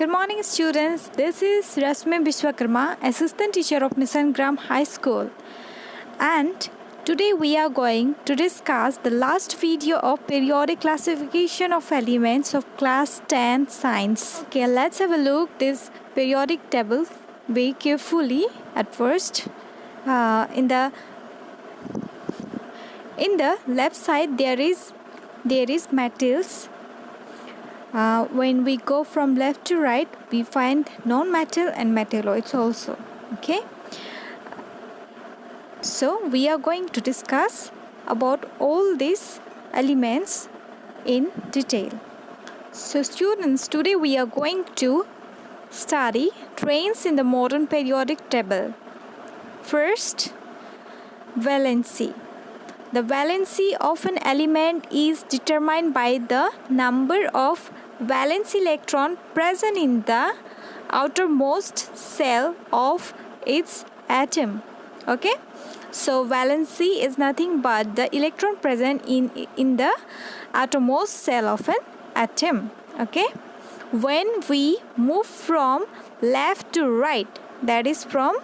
Good morning, students. This is Rasmi Bishwakarma, Assistant Teacher of Nissan Gram High School. And today we are going to discuss the last video of periodic classification of elements of class 10 science. Okay, let's have a look this periodic table very carefully at first. In the left side there is metals. When we go from left to right, we find non-metal and metalloids also. Okay, so we are going to discuss about all these elements in detail. So students, today we are going to study trains in the modern periodic table. First, valency. The valency of an element is determined by the number of valence electron present in the outermost cell of its atom. Okay, so valency is nothing but the electron present in the outermost cell of an atom. Okay, when we move from left to right, that is from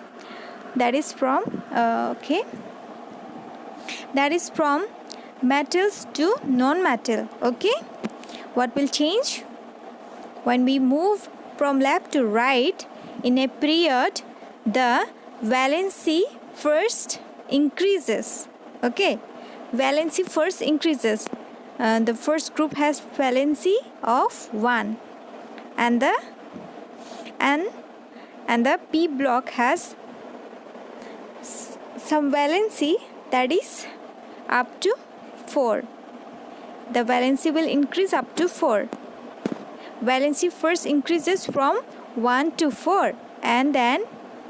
metals to non-metal. Okay, what will change? When we move from left to right in a period, the valency first increases. Okay, valency first increases. The first group has valency of 1, and the p block has some valency that is up to 4. The valency will increase up to 4. Valency first increases from 1 to 4 and then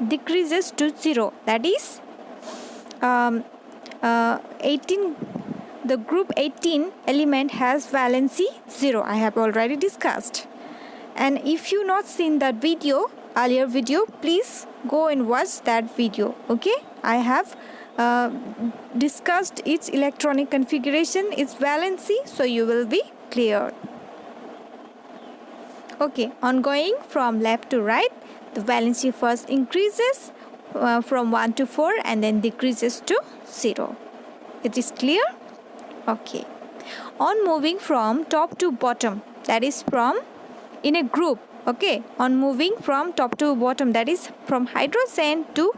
decreases to 0. That is 18. The group 18 element has valency 0. I have already discussed. And if you not seen that earlier video, please go and watch that video. Okay, I have discussed its electronic configuration, its valency, so you will be clear. Okay, on going from left to right, the valency first increases from 1 to 4 and then decreases to 0. It is clear? Okay. On moving from top to bottom, that is from in a group. Okay, on moving from top to bottom, that is from hydrogen to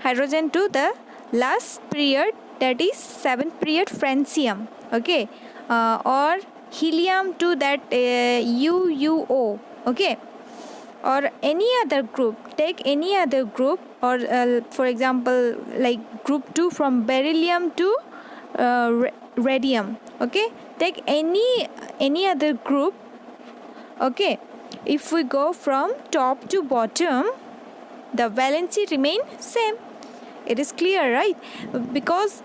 the last period, that is 7th period francium. Okay, or helium to that UUO. Okay, or any other group. Take any other group, or for example, like group 2 from beryllium to radium. Okay, take any other group. Okay, if we go from top to bottom, the valency remain same. It is clear, right? Because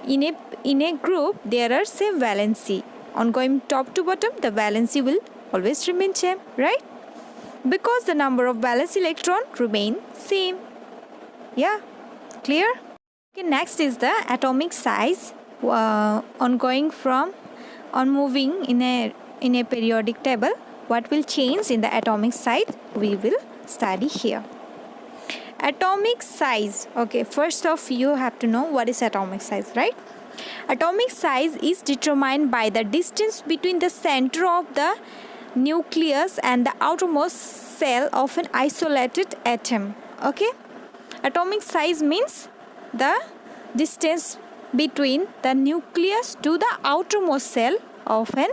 in a group there are same valency. On going top to bottom, the valency will always remain same, right? Because the number of valence electron remain same. Yeah, clear? Okay, next is the atomic size. On moving in a periodic table, what will change in the atomic size we will study here. Atomic size. Okay, first off you have to know what is atomic size, right? Atomic size is determined by the distance between the center of the nucleus and the outermost cell of an isolated atom. Okay, atomic size means the distance between the nucleus to the outermost cell of an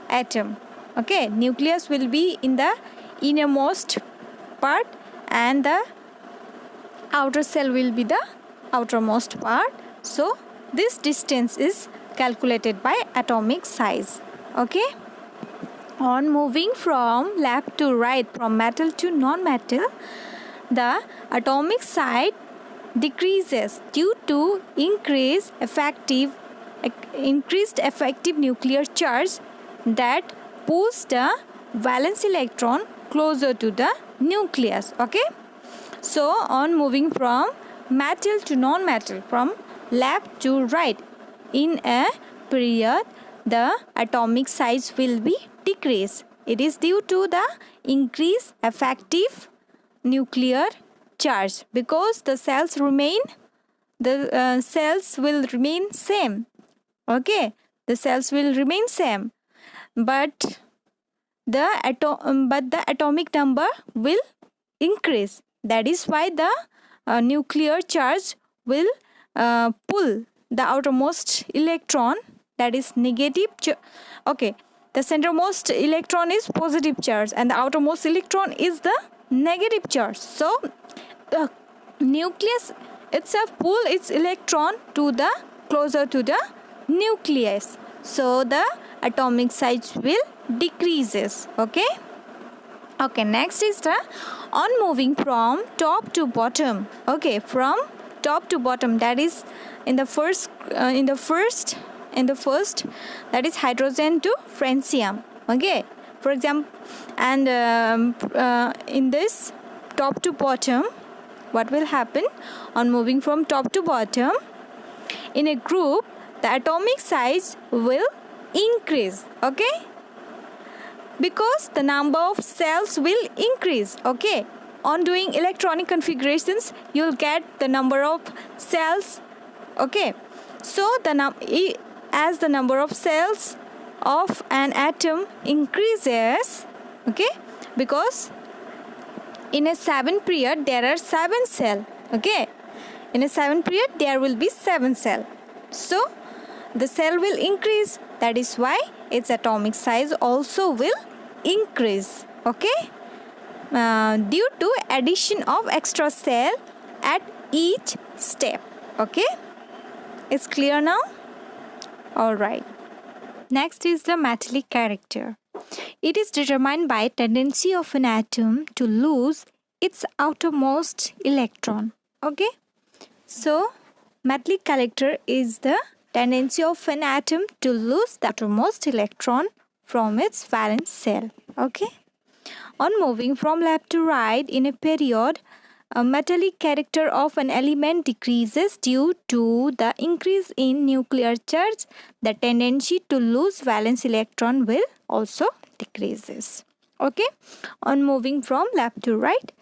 atom. Okay, nucleus will be in the innermost part and the outer cell will be the outermost part. So this distance is calculated by atomic size. Okay, on moving from left to right, from metal to non-metal, the atomic size decreases due to increased effective nuclear charge that pulls the valence electron closer to the nucleus. Okay, so on moving from metal to non-metal, from left to right in a period, the atomic size will be decreased. It is due to the increased effective nuclear charge, because the cells will remain same. Okay, the cells will remain same, but the atomic number will increase. That is why the nuclear charge will pull the outermost electron, that is negative okay, the centermost electron is positive charge and the outermost electron is the negative charge. So the nucleus itself pull its electron to the closer to the nucleus, so the atomic size will decreases. Okay, next is the on moving from top to bottom. Okay, from top to bottom, that is in the first that is hydrogen to francium. Okay, for example, and in this top to bottom, what will happen on moving from top to bottom in a group? The atomic size will increase. Okay, because the number of cells will increase. Okay, on doing electronic configurations, you'll get the number of cells. Okay, so as the number of cells of an atom increases, okay, because in a 7 period there are 7 cells. Okay, in a 7 period there will be 7 cells, so the cell will increase. That is why its atomic size also will increase. Okay, due to addition of extra cell at each step. Okay, it's clear now? All right. Next is the metallic character. It is determined by tendency of an atom to lose its outermost electron. Okay, so metallic character is the tendency of an atom to lose the outermost electron from its valence shell. Okay, on moving from left to right in a period, a metallic character of an element decreases due to the increase in nuclear charge. The tendency to lose valence electron will also decreases. Okay, on moving from left to right,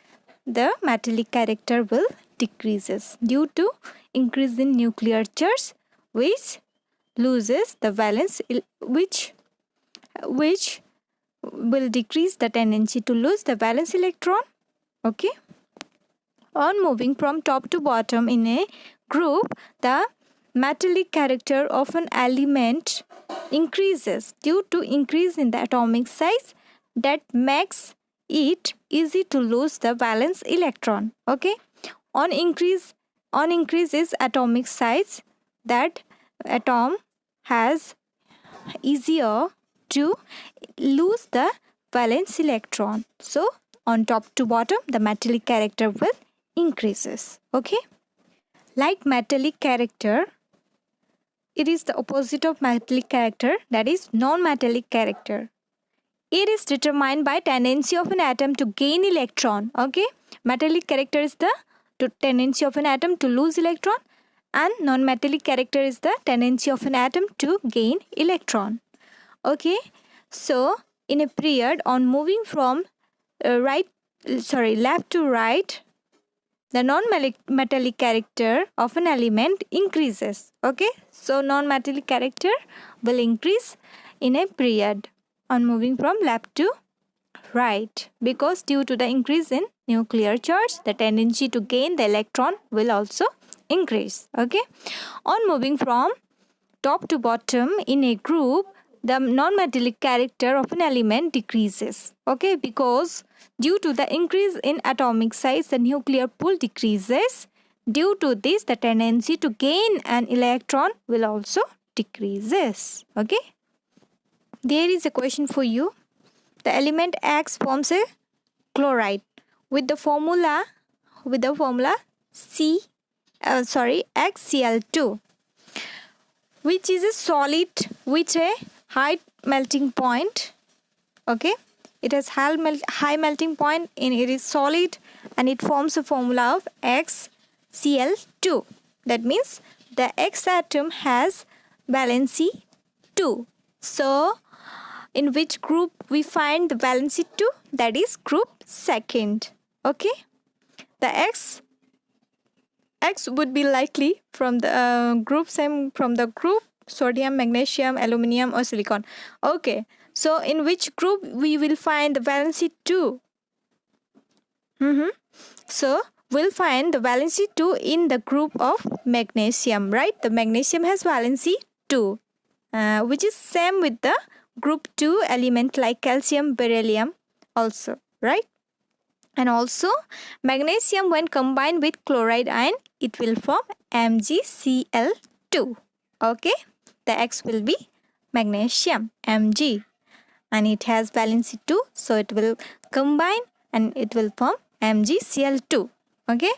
the metallic character will decreases due to increase in nuclear charge, which loses the valence, which will decrease the tendency to lose the valence electron. Okay, on moving from top to bottom in a group, the metallic character of an element increases due to increase in the atomic size that makes it easy to lose the valence electron. Okay, on increase is atomic size, that atom has easier to lose the valence electron. So on top to bottom, the metallic character will increases. Okay, like metallic character, it is the opposite of metallic character, that is non-metallic character. It is determined by tendency of an atom to gain electron. Okay, metallic character is the tendency of an atom to lose electron, and non-metallic character is the tendency of an atom to gain electron. Okay, so in a period on moving from left to right, the non-metallic character of an element increases. Okay, so non-metallic character will increase in a period on moving from left to right, because due to the increase in nuclear charge, the tendency to gain the electron will also increase. Okay, on moving from top to bottom in a group, the non-metallic character of an element decreases. Okay, because due to the increase in atomic size, the nuclear pull decreases. Due to this, the tendency to gain an electron will also decreases. Okay, there is a question for you. The element X forms a chloride with the formula XCl2, which is a solid with a high melting point. Okay, it has high melting point and it is solid, and it forms a formula of XCl2. That means the X atom has valency 2. So in which group we find the valency 2? That is group second. Okay, the X would be likely from the group sodium, magnesium, aluminium, or silicon. Okay, so in which group we will find the valency 2? So we'll find the valency 2 in the group of magnesium, right? The magnesium has valency 2, which is same with the group 2 element like calcium, beryllium also, right? And also magnesium, when combined with chloride ion, it will form MgCl2. Okay, the X will be magnesium, Mg, and it has valency 2, so it will combine and it will form MgCl2. Okay,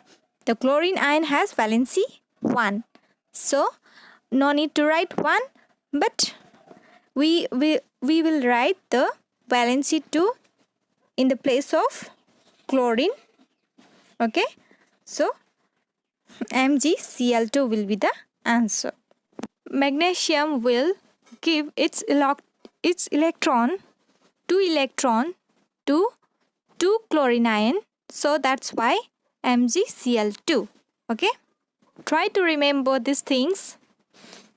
the chlorine ion has valency 1, so no need to write 1, but we will write the valency 2 in the place of chlorine. Okay, so MgCl2 will be the answer. Magnesium will give its electron to 2 chlorine ion, so that's why MgCl2. Okay, try to remember these things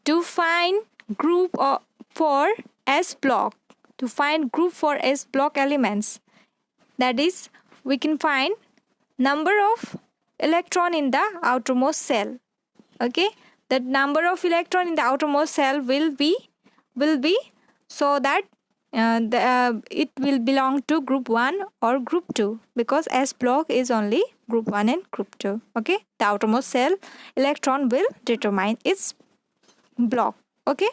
to find group for S block. To find group for S block elements, that is, we can find number of electron in the outermost cell. Okay, the number of electron in the outermost cell will be so that it will belong to group 1 or group 2, because S block is only group 1 and group 2. Okay, the outermost cell electron will determine its block. Okay,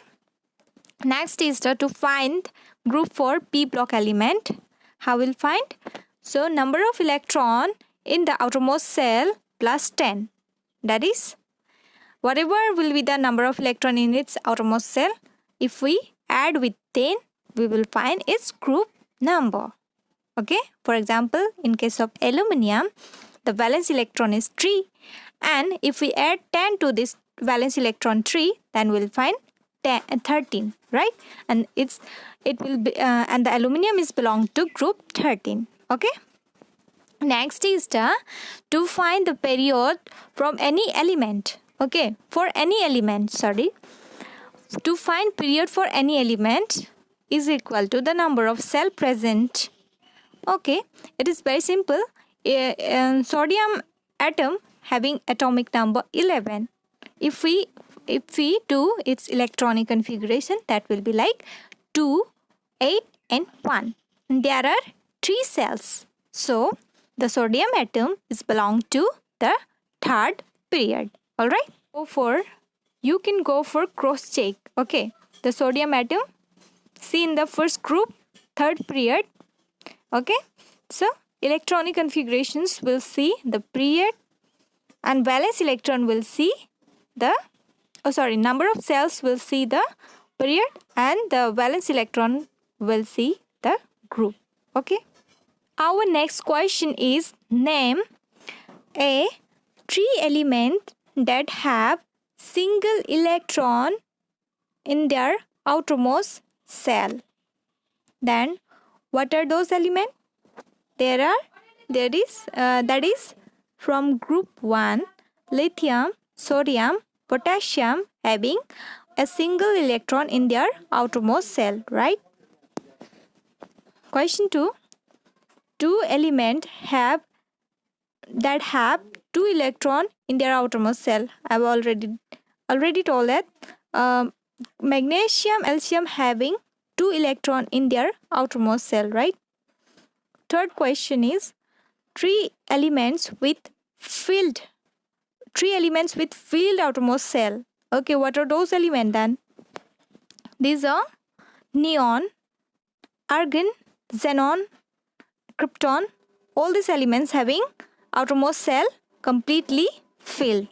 next is to find group for P block element. How will find? So number of electron in the outermost cell plus 10, that is, whatever will be the number of electron in its outermost cell, if we add with 10, we will find its group number. Okay, for example, in case of aluminium, the valence electron is 3, and if we add 10 to this valence electron 3, then we'll find 13, right? And it will be and the aluminium is belong to group 13. Okay, next is to find the period from any element. Okay, for any element, to find period for any element is equal to the number of cell present. Okay, it is very simple. Sodium atom having atomic number 11. If we do its electronic configuration, that will be like 2, 8 and 1. There are 3 cells, so the sodium atom is belong to the third period. All right, you can go for cross check. Okay, the sodium atom, see in the first group, third period. Okay, so electronic configurations will see the period, and valence electron will see the number of cells will see the period, and the valence electron will see the group. Okay, our next question is, name a 3 element that have single electron in their outermost cell. Then what are those elements? That is from group 1, lithium, sodium, potassium having a single electron in their outermost cell, right? Question 2. 2 elements that have 2 electron in their outermost cell. I've already told that magnesium, calcium having 2 electron in their outermost cell, right? Third question is 3 elements with filled outermost cell. Okay, what are those elements then? These are neon, argon, xenon, krypton. All these elements having outermost cell completely filled.